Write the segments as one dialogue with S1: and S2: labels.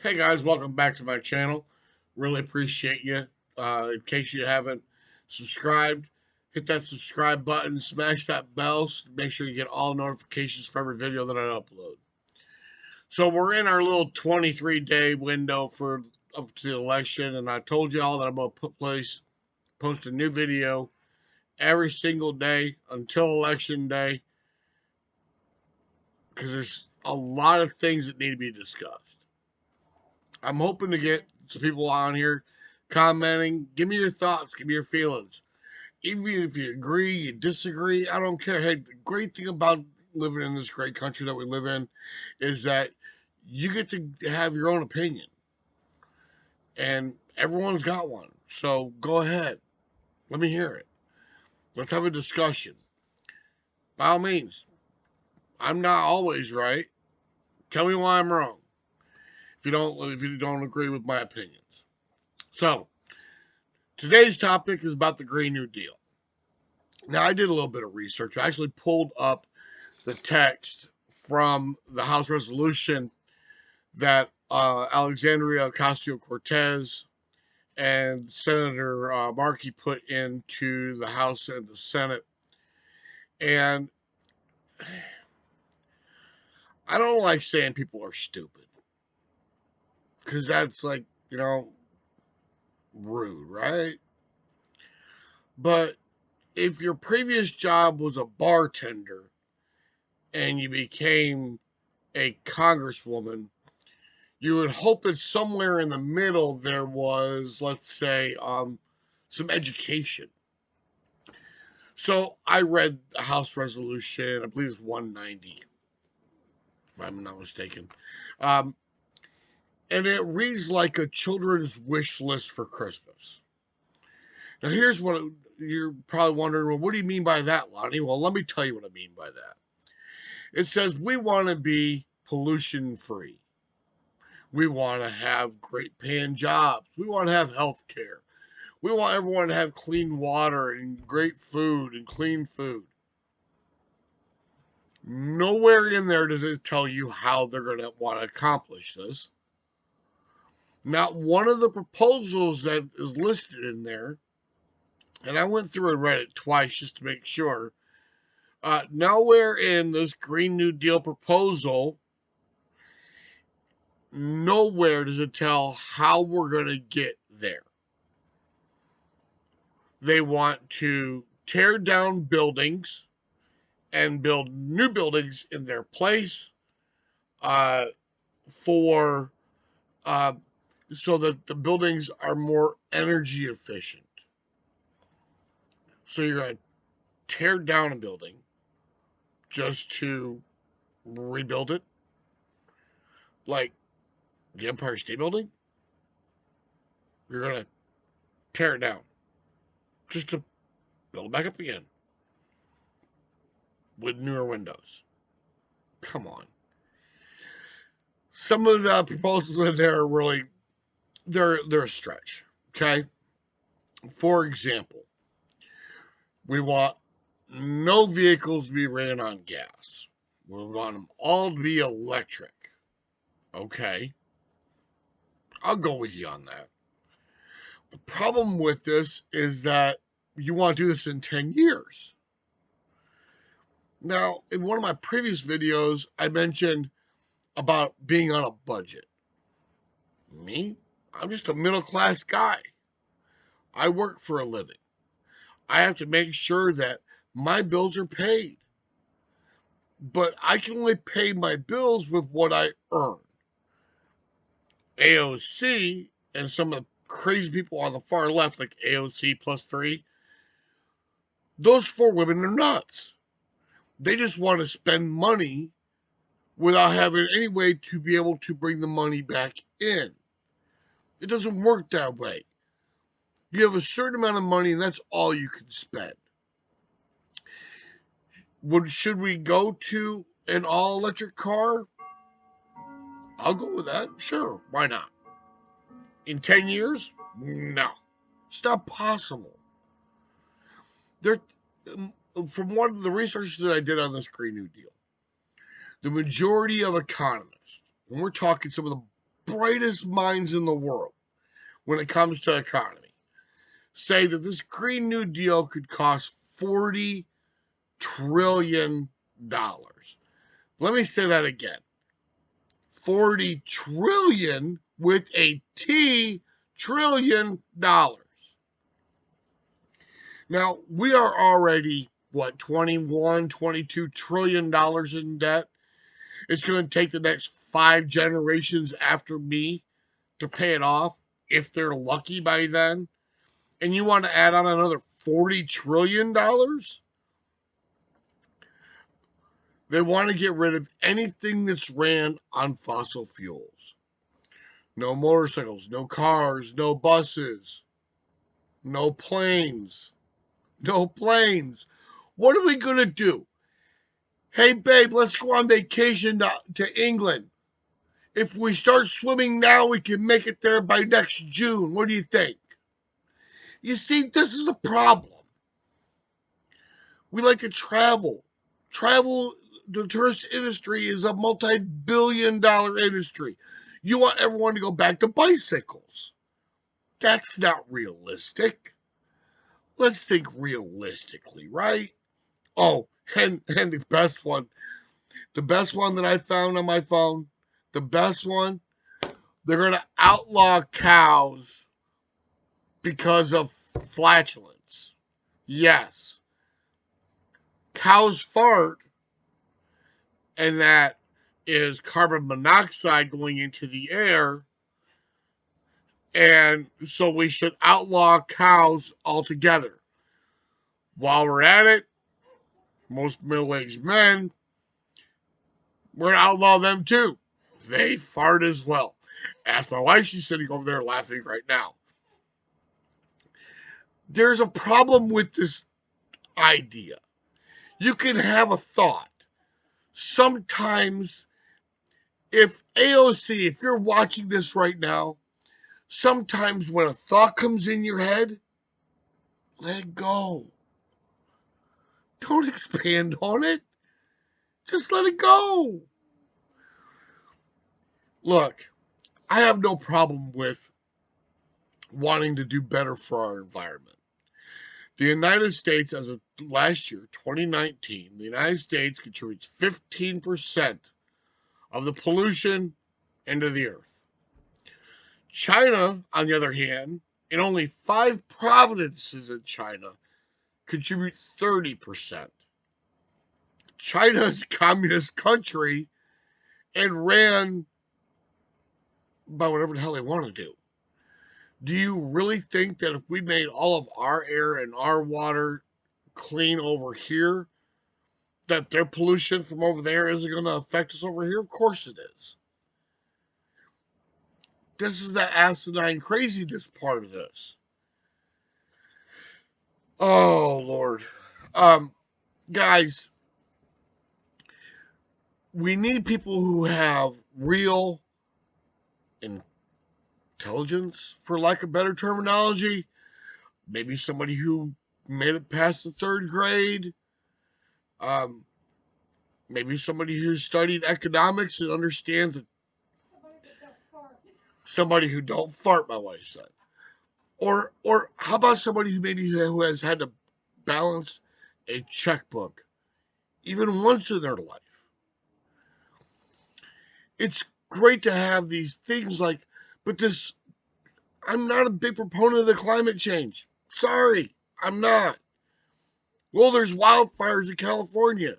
S1: Hey guys, welcome back to my channel. Really appreciate you. In case you haven't subscribed, hit that subscribe button, smash that bell, make sure you get all notifications for every video that I upload. So we're in our little 23-day window for up to the election, and I told you all that I'm gonna post a new video every single day until election day, because there's a lot of things that need to be discussed. I'm hoping to get some people on here commenting. Give me your thoughts. Give me your feelings. Even if you agree, you disagree, I don't care. Hey, the great thing about living in this great country that we live in is that you get to have your own opinion, and everyone's got one. So go ahead. Let me hear it. Let's have a discussion. By all means, I'm not always right. Tell me why I'm wrong. If you don't agree with my opinions. So today's topic is about the Green New Deal. Now, I did a little bit of research. I actually pulled up the text from the House resolution that Alexandria Ocasio Cortez and Senator Markey put into the House and the Senate. And I don't like saying people are stupid because that's like, you know, rude, right? But if your previous job was a bartender and you became a congresswoman, you would hope that somewhere in the middle there was, let's say, some education. So I read the House resolution, I believe it's 190, if I'm not mistaken. Um, and it reads like a children's wish list for Christmas. Now, here's what you're probably wondering, well, what do you mean by that, Lonnie? Well, let me tell you what I mean by that. It says we want to be pollution free. We want to have great paying jobs. We want to have health care. We want everyone to have clean water and great food and clean food. Nowhere in there does it tell you how they're going to want to accomplish this. Not one of the proposals that is listed in there, and I went through and read it twice just to make sure. Nowhere in this Green New Deal proposal, nowhere does it tell how we're going to get there. They want to tear down buildings and build new buildings in their place, uh, for uh, so that the buildings are more energy efficient. So you're going to tear down a building just to rebuild it, like the Empire State Building. You're going to tear it down just to build it back up again with newer windows. Come on. Some of the proposals in there are really they're a stretch. Okay. For example, we want no vehicles to be ran on gas. We want them all to be electric. Okay, I'll go with you on that. The problem with this is that you want to do this in 10 years. Now, in one of my previous videos, I mentioned about being on a budget. Me, I'm just a middle class guy. I work for a living. I have to make sure that my bills are paid. But I can only pay my bills with what I earn. AOC and some of the crazy people on the far left, like AOC plus three, those four women are nuts. They just want to spend money without having any way to be able to bring the money back in. It doesn't work that way. You have a certain amount of money, and that's all you can spend. Should we go to an all electric car? I'll go with that. Sure, why not? In 10 years? No. It's not possible. There, from one of the research that I did on this Green New Deal, the majority of economists, and we're talking some of the brightest minds in the world when it comes to economy say that this Green New Deal could cost $40 trillion. Let me say that again. 40 trillion with a T trillion dollars. Now, we are already, 21, 22 trillion dollars in debt. It's going to take the next 5 generations after me to pay it off, if they're lucky by then. And you want to add on another $40 trillion? They want to get rid of anything that's ran on fossil fuels. No motorcycles, no cars, no buses, no planes. No planes. What are we going to do? Hey, babe, let's go on vacation to England. If we start swimming now, we can make it there by next June. What do you think? You see, this is a problem. We like to travel. The tourist industry is a multi-billion-dollar industry. You want everyone to go back to bicycles. That's not realistic. Let's think realistically, right? Oh, and the best one that I found on my phone, the best one, they're going to outlaw cows because of flatulence. Yes. Cows fart, and that is carbon monoxide going into the air. And so we should outlaw cows altogether. While we're at it, most middle-aged men, we're going to outlaw them too. They fart as well. Ask my wife, she's sitting over there laughing right now. There's a problem with this idea. You can have a thought. Sometimes, if AOC, if you're watching this right now, sometimes when a thought comes in your head, let it go. Don't expand on it. Just let it go. Look, I have no problem with wanting to do better for our environment. The United States, as of last year, 2019, the United States contributes 15% of the pollution into the earth. China, on the other hand, in only 5 provinces in China, contribute 30%. China is a communist country and ran by whatever the hell they want to do. Do you really think that if we made all of our air and our water clean over here, that their pollution from over there isn't going to affect us over here? Of course it is. This is the asinine craziness part of this. Oh, Lord. Guys, we need people who have real intelligence, for lack of better terminology. Maybe somebody who made it past the 3rd grade. Maybe somebody who studied economics and understands that. Somebody who don't fart, my wife said. Or how about somebody who has had to balance a checkbook even once in their life? It's great to have these things but I'm not a big proponent of the climate change. Sorry, I'm not. Well, there's wildfires in California.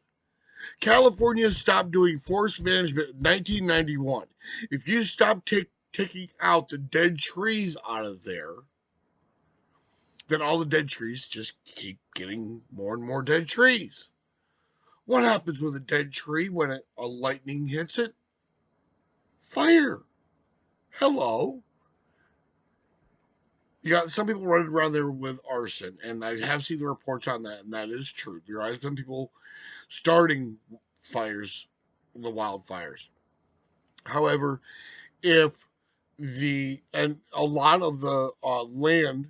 S1: California stopped doing forest management in 1991. If you stop taking out the dead trees out of there, then all the dead trees just keep getting more and more dead trees. What happens with a dead tree when a lightning hits it? Fire. Hello. You got some people running around there with arson, and I have seen the reports on that, and that is true. There has been people starting fires, the wildfires. However, if and a lot of the land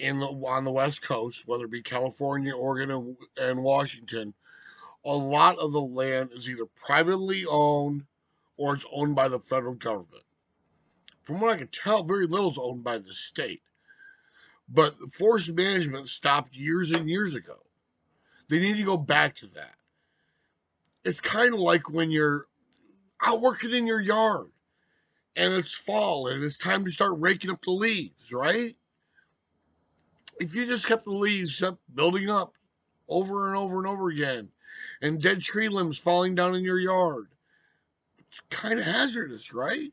S1: on the West Coast, whether it be California, Oregon, and Washington, a lot of the land is either privately owned or it's owned by the federal government. From what I can tell, very little is owned by the state. But forest management stopped years and years ago. They need to go back to that. It's kind of like when you're out working in your yard and it's fall and it's time to start raking up the leaves, right? If you just kept the leaves up building up over and over and over again and dead tree limbs falling down in your yard, it's kind of hazardous, right?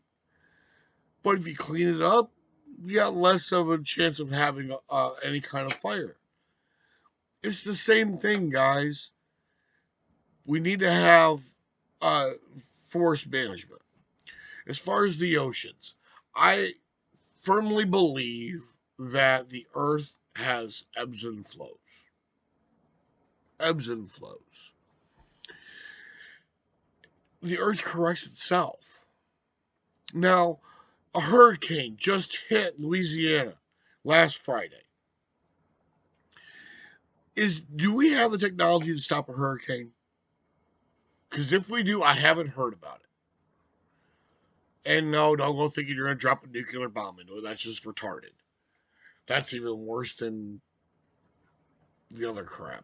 S1: But if you clean it up, you got less of a chance of having any kind of fire. It's the same thing, guys. We need to have uh, forest management. As far as the oceans, I firmly believe that the earth has ebbs and flows. Ebbs and flows. The earth corrects itself. Now, a hurricane just hit Louisiana last Friday. Do we have the technology to stop a hurricane? Because if we do, I haven't heard about it. And no, don't go thinking you're going to drop a nuclear bomb into it. That's just retarded. That's even worse than the other crap.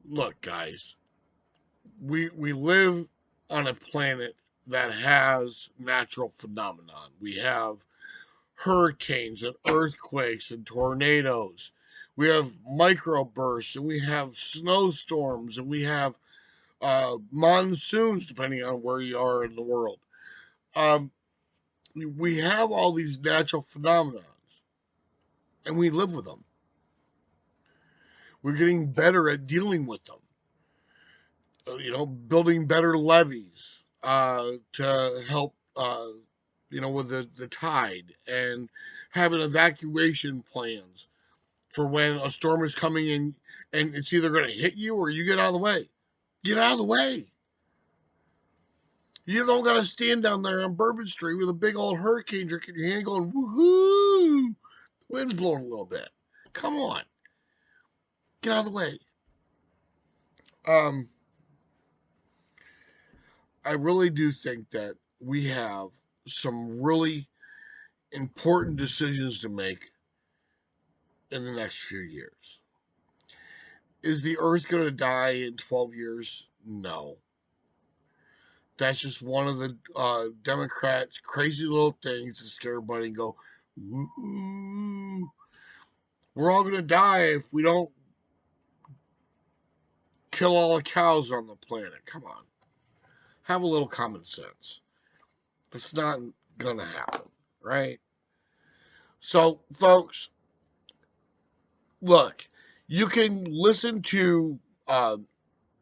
S1: Look, guys, we live on a planet that has natural phenomenon. We have hurricanes and earthquakes and tornadoes. We have microbursts and we have snowstorms and we have monsoons, depending on where you are in the world. Um, we have all these natural phenomena and we live with them. We're getting better at dealing with them. Building better levees to help, with the tide and having evacuation plans for when a storm is coming in and it's either going to hit you or you get out of the way. Get out of the way. You don't got to stand down there on Bourbon Street with a big old hurricane drink in your hand going, woohoo! The wind's blowing a little bit. Come on. Get out of the way. I really do think that we have some really important decisions to make in the next few years. Is the earth going to die in 12 years? No. That's just one of the Democrats' crazy little things to scare everybody and go, ooh, we're all going to die if we don't kill all the cows on the planet. Come on. Have a little common sense. That's not going to happen, right? So, folks, look, you can listen to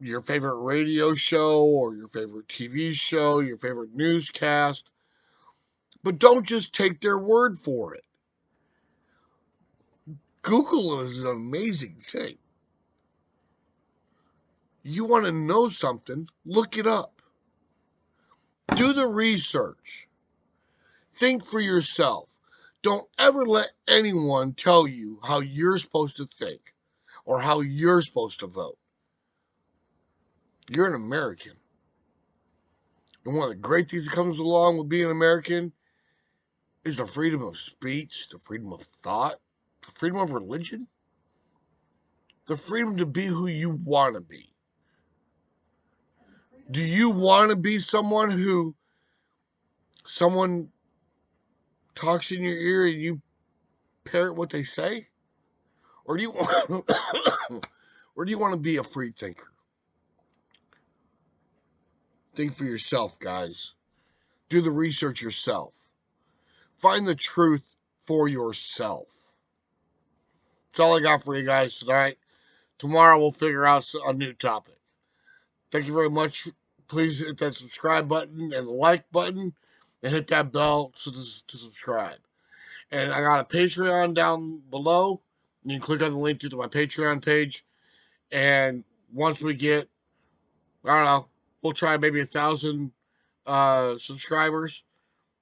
S1: your favorite radio show or your favorite TV show, your favorite newscast, but don't just take their word for it. Google is an amazing thing. You want to know something, look it up. Do the research. Think for yourself. Don't ever let anyone tell you how you're supposed to think or how you're supposed to vote. You're an American. And one of the great things that comes along with being an American is the freedom of speech, the freedom of thought, the freedom of religion, the freedom to be who you want to be. Do you want to be someone talks in your ear and you parrot what they say? Or do you want to be a free thinker? Think for yourself, guys. Do the research yourself. Find the truth for yourself. That's all I got for you guys tonight. Tomorrow we'll figure out a new topic. Thank you very much. Please hit that subscribe button and the like button and hit that bell to subscribe. And I got a Patreon down below. You can click on the link to my Patreon page. And once we get, I don't know, we'll try maybe 1,000 subscribers.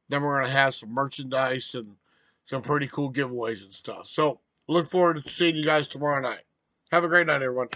S1: Then we're going to have some merchandise and some pretty cool giveaways and stuff. So look forward to seeing you guys tomorrow night. Have a great night, everyone.